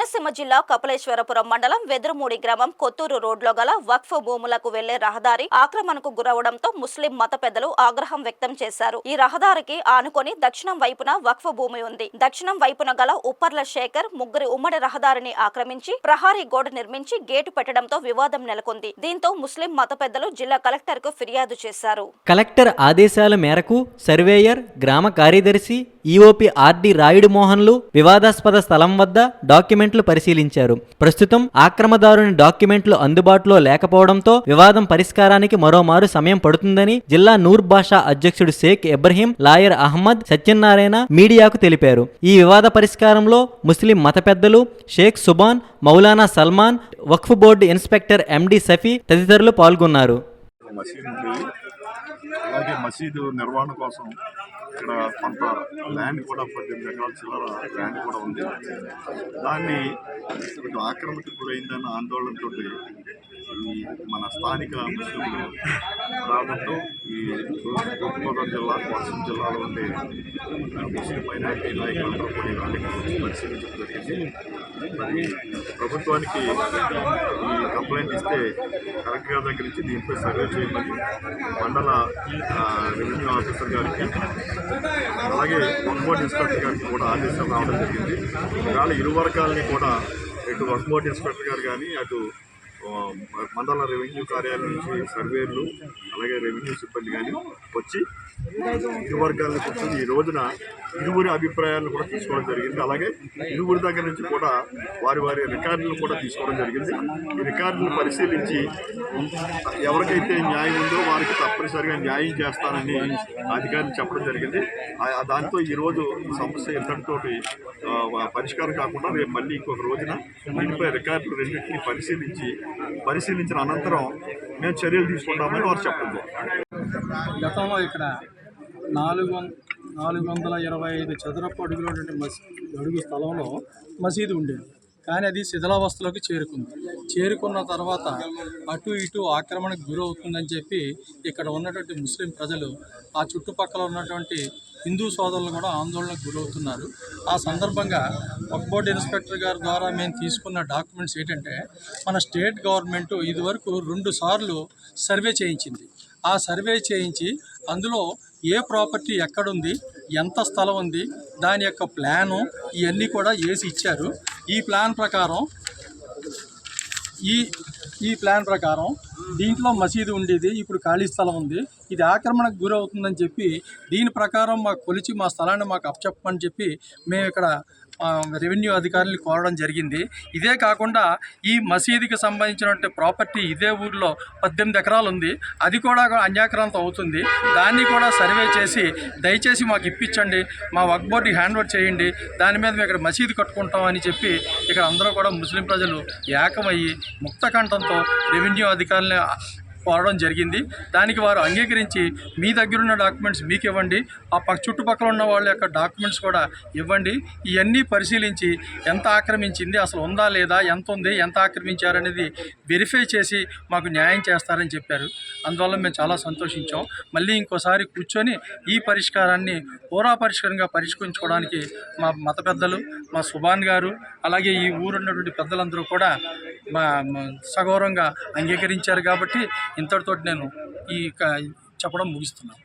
కోనసీమ జిల్లా కపిలేశ్వరపురం మండలం వెదురుమూడి గ్రామం కొత్తూరు రోడ్లో గల వక్ఫ్ భూములకు వెళ్లే రహదారి ఆక్రమణకు గురవడంతో ముస్లిం మత పెద్దలు ఆగ్రహం వ్యక్తం చేశారు. ఈ రహదారికి ఆనుకొని దక్షిణం వైపున వక్ఫ్ భూమి ఉంది. దక్షిణం వైపున గల ఉప్పర్ల శేఖర్ ముగ్గురి ఉమ్మడి రహదారిని ఆక్రమించి ప్రహారీ గోడ నిర్మించి గేటు పెట్టడంతో వివాదం నెలకొంది. దీంతో ముస్లిం మత పెద్దలు జిల్లా కలెక్టర్ కు ఫిర్యాదు చేశారు. కలెక్టర్ ఆదేశాల మేరకు సర్వేయర్, గ్రామ కార్యదర్శి, ఈఓపీ ఆర్డి రాయుడు మోహన్లు వివాదాస్పద స్థలం వద్ద డాక్యుమెంట్లు పరిశీలించారు. ప్రస్తుతం ఆక్రమదారుని డాక్యుమెంట్లు అందుబాటులో లేకపోవడంతో వివాదం పరిష్కారానికి మరోమారు సమయం పడుతుందని జిల్లా నూర్ బాషా అధ్యక్షుడు షేక్ ఇబ్రహీం, లాయర్ అహ్మద్ సత్యనారాయణ మీడియాకు తెలిపారు. ఈ వివాద పరిష్కారంలో ముస్లిం మత పెద్దలు షేక్ సుబాన్, మౌలానా సల్మాన్, వక్ఫ్ బోర్డు ఇన్స్పెక్టర్ ఎండి సఫీ తదితరులు పాల్గొన్నారు. అలాగే మసీదు నిర్వహణ కోసం ఇక్కడ కొంత ల్యాండ్ కూడా 18 ఎకరాల చిల్లర ల్యాండ్ కూడా ఉంది. దాన్ని కొంచెం ఆక్రమణకు గురైందన్న ఆందోళనతో ఈ మన స్థానిక ముస్లింలు రావడంతో ఈ తూర్పుగోదావరి జిల్లా, కోనసీమ జిల్లాలో ఉండే ముస్లిం మైనారిటీ నాయకులందరూ కూడా వాళ్ళకి పరిశీలించడం జరిగింది. మరి ప్రభుత్వానికి ఈ కంప్లైంట్ ఇస్తే కలెక్టర్ గారి దగ్గర నుంచి దీంట్లో సర్వే చేయమని మండల రెవెన్యూ ఆఫీసర్ గారికి అలాగే వక్ఫ్ బోర్డు ఇన్స్పెక్టర్ గారికి కూడా ఆదేశం రావడం జరిగింది. ఇవాళ ఇరు వర్గాలని కూడా ఇటు వక్ఫ్ బోర్డు ఇన్స్పెక్టర్ గారు కానీ అటు మండల రెవెన్యూ కార్యాలయం నుంచి సర్వేర్లు అలాగే రెవెన్యూ సిబ్బంది కానీ వచ్చి ఇరు వర్గాలను కూర్చొని ఈ రోజున ఇరువురి అభిప్రాయాలను కూడా తీసుకోవడం జరిగింది. అలాగే ఇరువురి దగ్గర నుంచి కూడా వారి రికార్డులను కూడా తీసుకోవడం జరిగింది. ఈ రికార్డులను పరిశీలించి ఎవరికైతే న్యాయం ఉందో వారికి తప్పనిసరిగా న్యాయం చేస్తానని అధికారులు చెప్పడం జరిగింది. దాంతో ఈరోజు సమస్య ఇంతటితోటి పరిష్కారం కాకుండా రేపు మళ్ళీ ఇంకొక రోజున దీనిపై రికార్డులు రెండింటినీ పరిశీలించిన అనంతరం మేము చర్యలు తీసుకుంటామని వారు చెప్పడం జరిగింది. గతంలో ఇక్కడ 425 చదరపు అడుగుల అడుగు స్థలంలో మసీదు ఉండేది. కానీ అది శిథిలావస్థలోకి చేరుకున్న తర్వాత అటు ఇటు ఆక్రమణకు గురవుతుందని చెప్పి ఇక్కడ ఉన్నటువంటి ముస్లిం ప్రజలు, ఆ చుట్టుపక్కల ఉన్నటువంటి హిందూ సోదరులు కూడా ఆందోళనకు గురవుతున్నారు. ఆ సందర్భంగా వక్ఫ్ బోర్డు ఇన్స్పెక్టర్ గారి ద్వారా మేము తీసుకున్న డాక్యుమెంట్స్ ఏంటంటే, మన స్టేట్ గవర్నమెంట్ ఇదివరకు 2 సార్లు సర్వే చేయించింది. ఆ సర్వే చేయించి అందులో ఏ ప్రాపర్టీ ఎక్కడుంది, ఎంత స్థలం ఉంది, దాని యొక్క ప్లాను ఇవన్నీ కూడా వేసి ఇచ్చారు. ఈ ప్లాన్ ప్రకారం దీంట్లో మసీదు ఉండేది, ఇప్పుడు ఖాళీ స్థలం ఉంది, ఇది ఆక్రమణకు గురవుతుందని చెప్పి దీని ప్రకారం మాకు కొలిచి మా స్థలాన్ని మాకు అప్పచెప్పమని చెప్పి మేము ఇక్కడ రెవెన్యూ అధికారులు కోరడం జరిగింది. ఇదే కాకుండా ఈ మసీదుకి సంబంధించినటువంటి ప్రాపర్టీ ఇదే ఊరిలో 18 ఎకరాలు ఉంది, అది కూడా అన్యాక్రాంతం అవుతుంది. దాన్ని కూడా సర్వే చేసి దయచేసి మాకు ఇప్పించండి, మా వక్ఫ్ బోర్డుకి హ్యాండ్ ఓవర్ చేయండి, దాని మీద మేము ఇక్కడ మసీదు కట్టుకుంటామని చెప్పి ఇక్కడ అందరూ కూడా ముస్లిం ప్రజలు ఏకమయ్యి ముక్తకంఠంతో రెవెన్యూ అధికారులని కోరడం జరిగింది. దానికి వారు అంగీకరించి మీ దగ్గర ఉన్న డాక్యుమెంట్స్ మీకు ఇవ్వండి, ఆ చుట్టుపక్కల ఉన్న వాళ్ళ యొక్క డాక్యుమెంట్స్ కూడా ఇవ్వండి, ఇవన్నీ పరిశీలించి ఎంత ఆక్రమించింది, అసలు ఉందా లేదా, ఎంత ఉంది, ఎంత ఆక్రమించారనేది వెరిఫై చేసి మాకు న్యాయం చేస్తారని చెప్పారు. అందువల్ల మేము చాలా సంతోషించాం. మళ్ళీ ఇంకోసారి కూర్చొని ఈ పరిష్కారాన్ని పరిష్కారంగా పరిష్కరించుకోవడానికి మా మత పెద్దలు, మా సుబాన్ గారు, అలాగే ఈ ఊరున్నటువంటి పెద్దలందరూ కూడా సగౌరవంగా అంగీకరించారు. కాబట్టి ఇంతటితో నేను చెప్పడం ముగిస్తున్నాను.